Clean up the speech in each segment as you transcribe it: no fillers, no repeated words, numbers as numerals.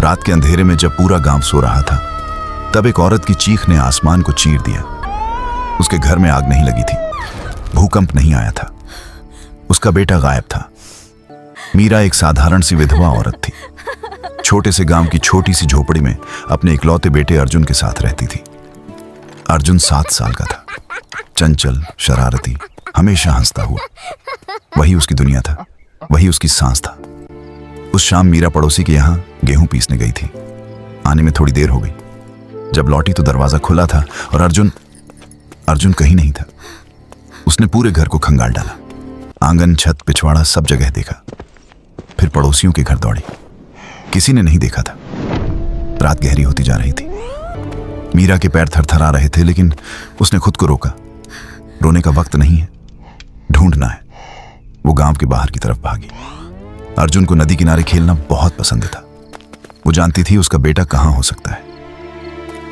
रात के अंधेरे में जब पूरा गांव सो रहा था, तब एक औरत की चीख ने आसमान को चीर दिया। उसके घर में आग नहीं लगी थी, भूकंप नहीं आया था, उसका बेटा गायब था। मीरा एक साधारण सी विधवा औरत थी। छोटे से गांव की छोटी सी झोपड़ी में अपने इकलौते बेटे अर्जुन के साथ रहती थी। अर्जुन 7 साल का था, चंचल, शरारती, हमेशा हंसता हुआ। वही उसकी दुनिया था, वही उसकी सांस था। उस शाम मीरा पड़ोसी के यहाँ गेहूं पीसने गई थी। आने में थोड़ी देर हो गई। जब लौटी तो दरवाजा खुला था और अर्जुन कहीं नहीं था। उसने पूरे घर को खंगाल डाला, आंगन, छत, पिछवाड़ा सब जगह देखा। फिर पड़ोसियों के घर दौड़ी, किसी ने नहीं देखा था। रात गहरी होती जा रही थी। मीरा के पैर थरथरा रहे थे, लेकिन उसने खुद को रोका। रोने का वक्त नहीं है, ढूंढना है। वो गांव के बाहर की तरफ भागी। अर्जुन को नदी किनारे खेलना बहुत पसंद था। वो जानती थी उसका बेटा कहां हो सकता है।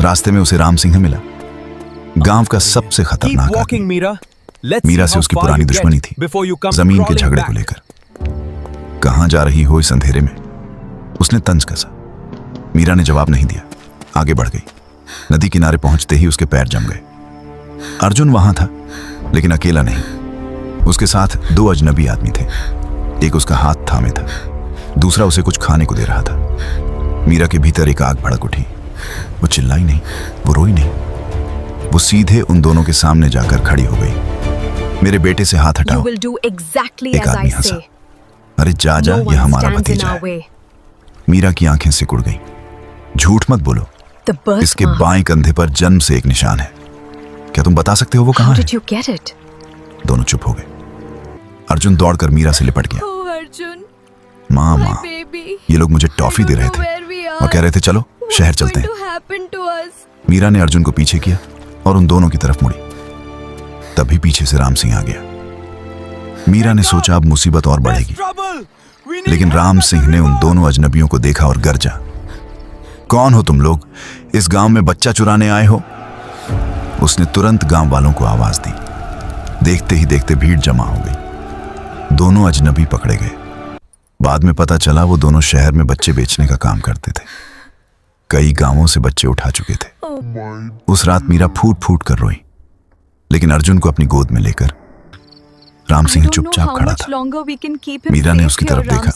रास्ते में उसे राम सिंह मिला, गांव का सबसे खतरनाक आदमी। मीरा से उसकी पुरानी दुश्मनी थी, जमीन के झगड़े को लेकर। कहां जा रही हो इस अंधेरे में, उसने तंज कसा। मीरा ने जवाब नहीं दिया, आगे बढ़ गई। नदी किनारे पहुंचते ही उसके पैर जम गए। अर्जुन वहां था, लेकिन अकेला नहीं। उसके साथ 2 अजनबी आदमी थे। एक उसका हाथ थामे था, दूसरा उसे कुछ खाने को दे रहा था। मीरा के भीतर एक आग भड़क उठी। वो चिल्लाई नहीं, वो रोई नहीं। वो सीधे उन दोनों के सामने जाकर खड़ी हो गई। मेरे बेटे से हाथ हटाओ। एक आदमी हंसा। अरे जा, यह हमारा भतीजा है। मीरा की आंखें सिकुड़ गईं। झूठ मत बोलो, इसके बाएं कंधे पर जन्म से एक निशान है। क्या तुम बता सकते हो वो कहां है? दोनों चुप हो गए। अर्जुन दौड़कर मीरा से लिपट गया। माँ, ये लोग मुझे टॉफी दे रहे थे और कह रहे थे चलो शहर चलते हैं। मीरा ने अर्जुन को पीछे किया और उन दोनों की तरफ मुड़ी। तभी पीछे से राम सिंह आ गया। मीरा ने सोचा अब मुसीबत और बढ़ेगी, लेकिन राम सिंह ने उन दोनों अजनबियों को देखा और गरजा, कौन हो तुम लोग? इस गांव में बच्चा चुराने आए हो? उसने तुरंत गांव वालों को आवाज दी। देखते ही देखते भीड़ जमा हो गई। दोनों अजनबी पकड़े गए। बाद में पता चला वो दोनों शहर में बच्चे बेचने का काम करते थे। कई गांवों से बच्चे उठा चुके थे। उस रात मीरा फूट फूट कर रोई, लेकिन अर्जुन को अपनी गोद में लेकर राम सिंह चुपचाप खड़ा था। मीरा ने उसकी तरफ देखा।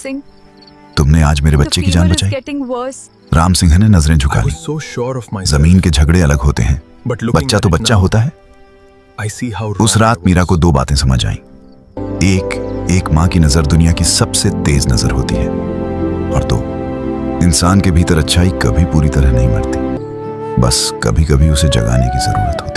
तुमने आज मेरे बच्चे की जान बचाई। राम सिंह ने नजरें झुका ली। जमीन के झगड़े अलग होते हैं, बच्चा तो बच्चा होता है। उस रात मीरा को 2 बातें समझ आईं। एक माँ की नजर दुनिया की सबसे तेज नजर होती है, और 2, इंसान के भीतर अच्छाई कभी पूरी तरह नहीं मरती, बस कभी कभी उसे जगाने की जरूरत होती है।